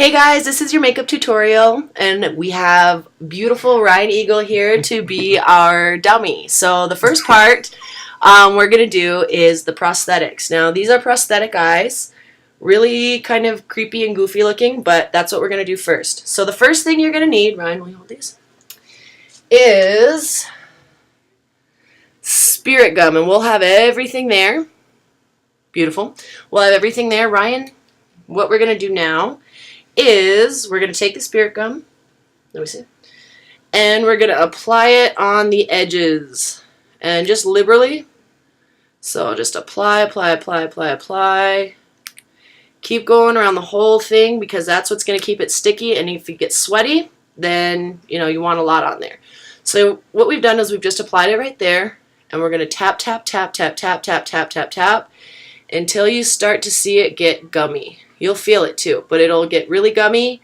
Hey guys, this is your makeup tutorial, and we have beautiful Ryan Eagle here to be our dummy. So the first part we're going to do is the prosthetics. Now these are prosthetic eyes, really kind of creepy and goofy looking, but that's what we're going to do first. So the first thing you're going to need, Ryan, will you hold these, is spirit gum, and we'll have everything there. Beautiful. We'll have everything there. Ryan, what we're going to do now is we're going to take the spirit gum, let me see, and we're going to apply it on the edges, and just liberally. So just apply, apply, apply, apply, apply. Keep going around the whole thing because that's what's going to keep it sticky, and if it gets sweaty, then you want a lot on there. So what we've done is we've just applied it right there, and we're going to tap, tap, tap, tap, tap, tap, tap, tap, tap, until you start to see it get gummy. You'll feel it too, but it'll get really gummy,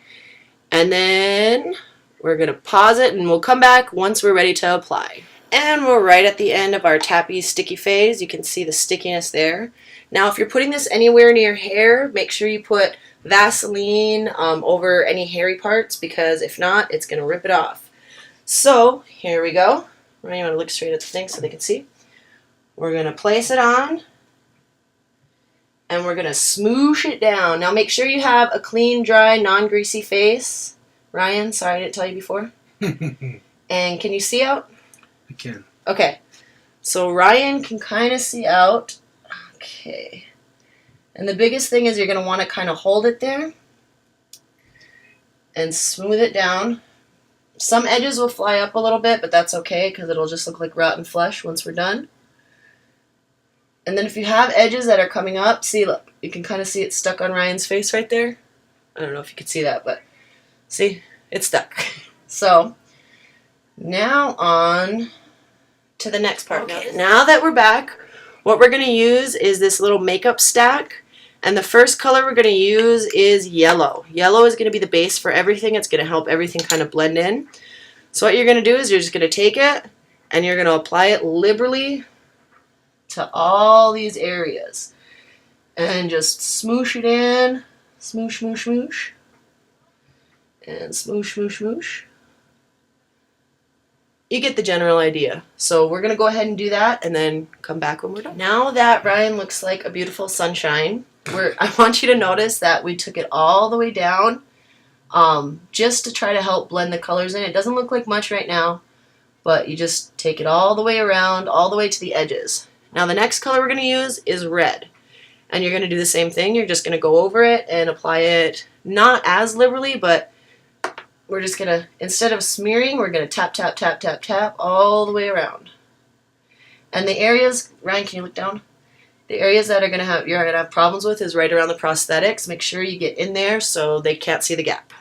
and then we're going to pause it, and we'll come back once we're ready to apply. And we're right at the end of our tappy sticky phase. You can see the stickiness there. Now if you're putting this anywhere near hair, make sure you put Vaseline over any hairy parts, because if not, it's going to rip it off. So here we go. You want to look straight at the thing so they can see. We're going to place it on, and we're going to smoosh it down. Now make sure you have a clean, dry, non-greasy face. Ryan, sorry I didn't tell you before. And can you see out? I can. Okay. So Ryan can kind of see out. Okay. And the biggest thing is you're going to want to kind of hold it there and smooth it down. Some edges will fly up a little bit, but that's okay because it'll just look like rotten flesh once we're done. And then if you have edges that are coming up, see, look, you can kind of see it stuck on Ryan's face right there. I don't know if you could see that, but see, it's stuck. So now on to the next part. Okay. Now that we're back, what we're going to use is this little makeup stack. And the first color we're going to use is yellow. Yellow is going to be the base for everything. It's going to help everything kind of blend in. So what you're going to do is you're just going to take it and you're going to apply it liberally to all these areas. And just smoosh it in. Smoosh, smoosh, smoosh. And smoosh, smoosh, smoosh. You get the general idea. So we're going to go ahead and do that and then come back when we're done. Now that Ryan looks like a beautiful sunshine, I want you to notice that we took it all the way down just to try to help blend the colors in. It doesn't look like much right now, but you just take it all the way around, all the way to the edges. Now the next color we're going to use is red. And you're going to do the same thing. You're just going to go over it and apply it not as liberally, but we're just going to, instead of smearing, we're going to tap, tap, tap, tap, tap all the way around. And the areas, Ryan, can you look down? The areas that you're going to have problems with is right around the prosthetics. Make sure you get in there so they can't see the gap.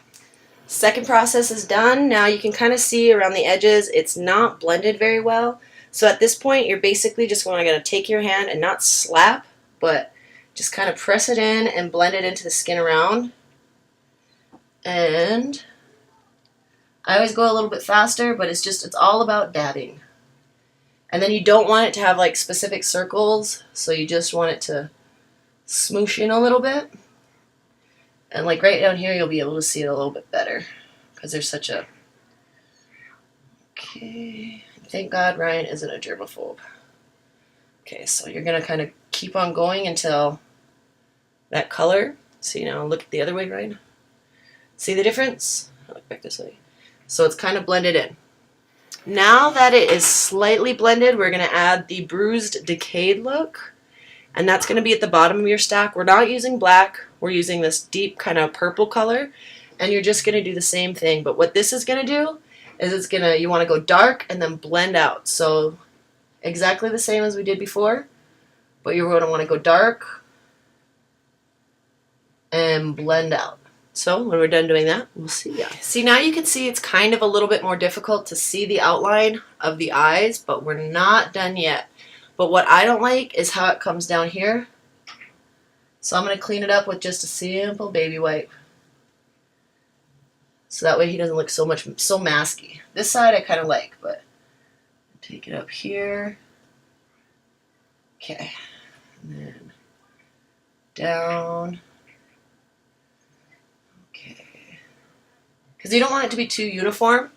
Second process is done. Now you can kind of see around the edges it's not blended very well. So at this point you're basically just going to take your hand and not slap, but just kind of press it in and blend it into the skin around. And I always go a little bit faster, but it's all about dabbing. And then you don't want it to have like specific circles, so you just want it to smoosh in a little bit. And like right down here, you'll be able to see it a little bit better because there's such a... Okay, thank God Ryan isn't a germaphobe. Okay, so you're going to kind of keep on going until that color. See, now look the other way, Ryan. See the difference? I'll look back this way. So it's kind of blended in. Now that it is slightly blended, we're going to add the bruised, decayed look. And that's going to be at the bottom of your stack. We're not using black. We're using this deep kind of purple color. And you're just going to do the same thing. But what this is going to do is you want to go dark and then blend out. So exactly the same as we did before. But you're going to want to go dark and blend out. So when we're done doing that, we'll see ya. See, now you can see it's kind of a little bit more difficult to see the outline of the eyes, but we're not done yet. But what I don't like is how it comes down here. So I'm going to clean it up with just a simple baby wipe. So that way he doesn't look so masky. This side I kind of like, but take it up here. Okay. And then down. Okay. because you don't want it to be too uniform.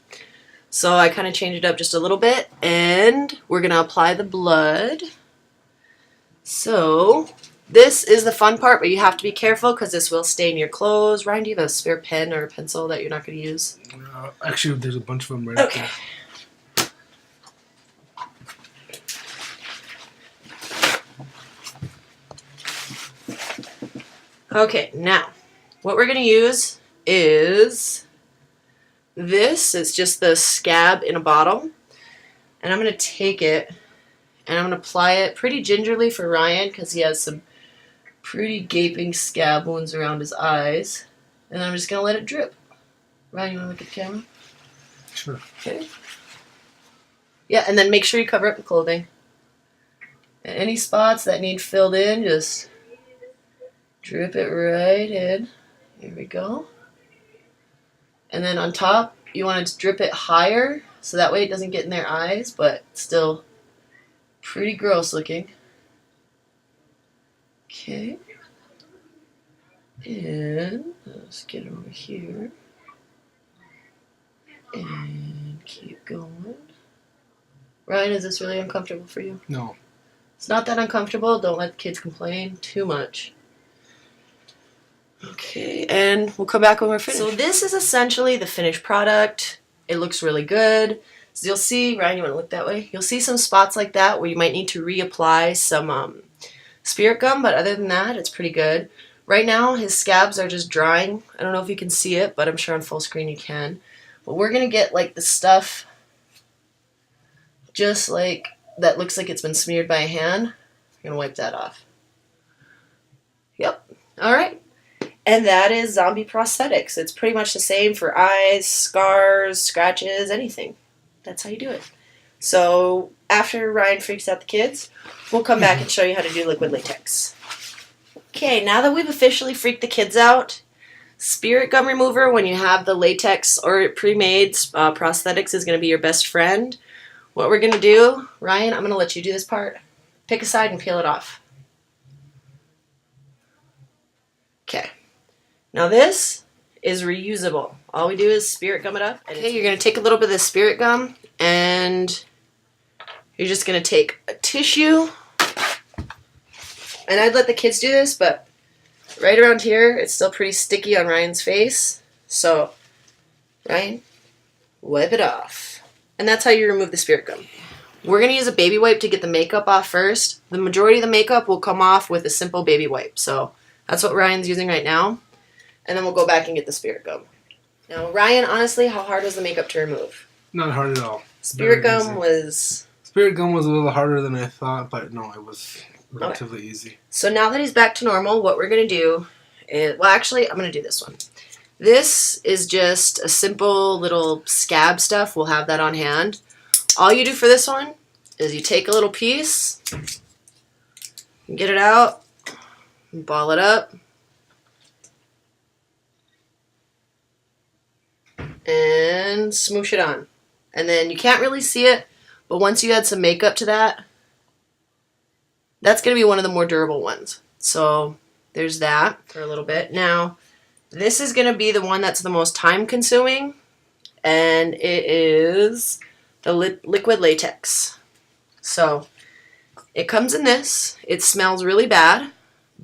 So I kind of changed it up just a little bit, and we're going to apply the blood. So this is the fun part, but you have to be careful because this will stain your clothes. Ryan, do you have a spare pen or a pencil that you're not going to use? Actually, there's a bunch of them right okay. there. Okay, now what we're going to use is this. It's just the scab in a bottle. And I'm going to take it and I'm going to apply it pretty gingerly for Ryan because he has some pretty gaping scab wounds around his eyes. And I'm just going to let it drip. Ryan, you want to look at the camera? Sure. Okay. Yeah, and then make sure you cover up the clothing. And any spots that need filled in, just drip it right in. Here we go. And then on top, you want to drip it higher so that way it doesn't get in their eyes, but still pretty gross looking. Okay. And let's get it over here. And keep going. Ryan, is this really uncomfortable for you? No. It's not that uncomfortable. Don't let the kids complain too much. Okay, and we'll come back when we're finished. So this is essentially the finished product. It looks really good. So you'll see, Ryan, you want to look that way? You'll see some spots like that where you might need to reapply some spirit gum, but other than that, it's pretty good. Right now, his scabs are just drying. I don't know if you can see it, but I'm sure on full screen you can. But we're going to get like the stuff just like that looks like it's been smeared by a hand. I'm going to wipe that off. Yep. All right. And that is zombie prosthetics. It's pretty much the same for eyes, scars, scratches, anything. That's how you do it. So after Ryan freaks out the kids, we'll come back and show you how to do liquid latex. Okay, now that we've officially freaked the kids out, spirit gum remover, when you have the latex or pre-made prosthetics, is going to be your best friend. What we're going to do, Ryan, I'm going to let you do this part. Pick a side and peel it off. Okay. Now this is reusable. All we do is spirit gum it up. Okay, you're going to take a little bit of the spirit gum and you're just going to take a tissue. And I'd let the kids do this, but right around here, it's still pretty sticky on Ryan's face. So, Ryan, wipe it off. And that's how you remove the spirit gum. We're going to use a baby wipe to get the makeup off first. The majority of the makeup will come off with a simple baby wipe. So that's what Ryan's using right now. And then we'll go back and get the spirit gum. Now, Ryan, honestly, how hard was the makeup to remove? Not hard at all. Spirit gum was... Spirit gum was a little harder than I thought, but no, it was relatively easy. So now that he's back to normal, what we're going to do is... Well, actually, I'm going to do this one. This is just a simple little scab stuff. We'll have that on hand. All you do for this one is you take a little piece, get it out, ball it up, and smoosh it on. And then you can't really see it, but once you add some makeup to that, that's going to be one of the more durable ones. So there's that for a little bit. Now, this is going to be the one that's the most time consuming, and it is the liquid latex. So it comes in this. It smells really bad,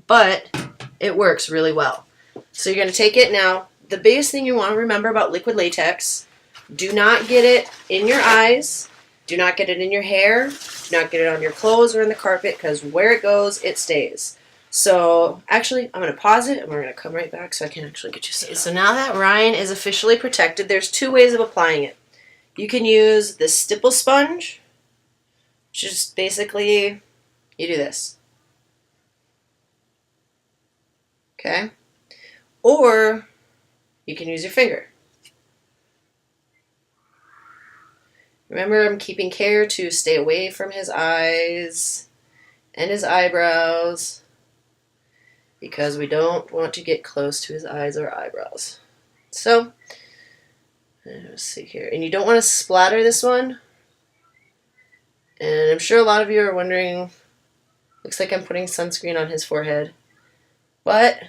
but it works really well. So you're going to take it now. The biggest thing you want to remember about liquid latex, do not get it in your eyes, do not get it in your hair, do not get it on your clothes or in the carpet, because where it goes, it stays. So actually, I'm going to pause it and we're going to come right back so I can actually get you set up. So now that Ryan is officially protected, there's two ways of applying it. You can use the stipple sponge, which is basically, you do this. Okay? Or you can use your finger. Remember, I'm keeping care to stay away from his eyes and his eyebrows because we don't want to get close to his eyes or eyebrows. So, let's see here. And you don't want to splatter this one. And I'm sure a lot of you are wondering, looks like I'm putting sunscreen on his forehead. But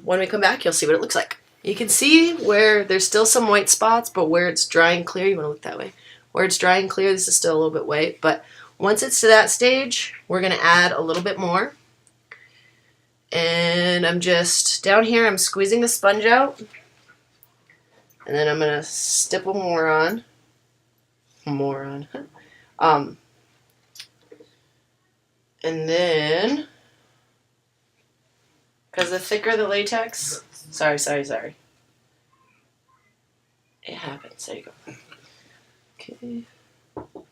when we come back, you'll see what it looks like. You can see where there's still some white spots, but where it's dry and clear, you want to look that way. Where it's dry and clear, this is still a little bit white, but once it's to that stage, we're going to add a little bit more. And I'm just, down here, I'm squeezing the sponge out. And then I'm going to stipple more on. And then, because the thicker the latex, sorry. It happens, there you go.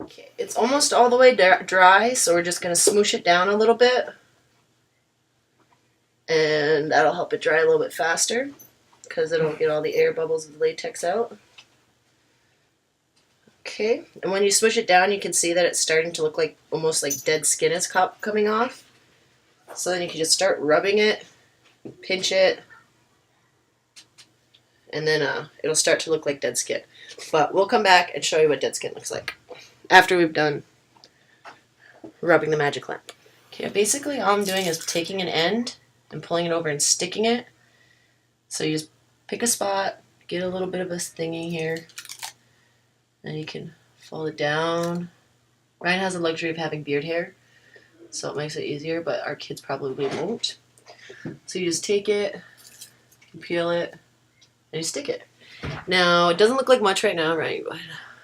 Okay, it's almost all the way dry, so we're just going to smoosh it down a little bit. And that'll help it dry a little bit faster, because it'll get all the air bubbles of the latex out. Okay, and when you smush it down, you can see that it's starting to look like almost like dead skin is coming off. So then you can just start rubbing it, pinch it, and then it'll start to look like dead skin. But we'll come back and show you what dead skin looks like after we've done rubbing the magic lamp. Okay, basically all I'm doing is taking an end and pulling it over and sticking it. So you just pick a spot, get a little bit of a thingy here. Then you can fold it down. Ryan has the luxury of having beard hair, so it makes it easier, but our kids probably won't. So you just take it, you peel it, and you stick it. Now, it doesn't look like much right now, right?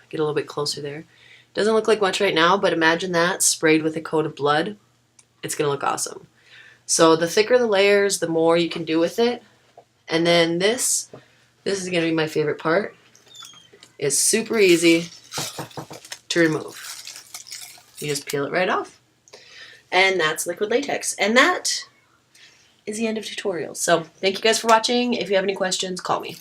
Get a little bit closer there. It doesn't look like much right now, but imagine that sprayed with a coat of blood. It's going to look awesome. So the thicker the layers, the more you can do with it. And then this is going to be my favorite part. It's super easy to remove. You just peel it right off. And that's liquid latex. And that is the end of the tutorial. So thank you guys for watching. If you have any questions, call me.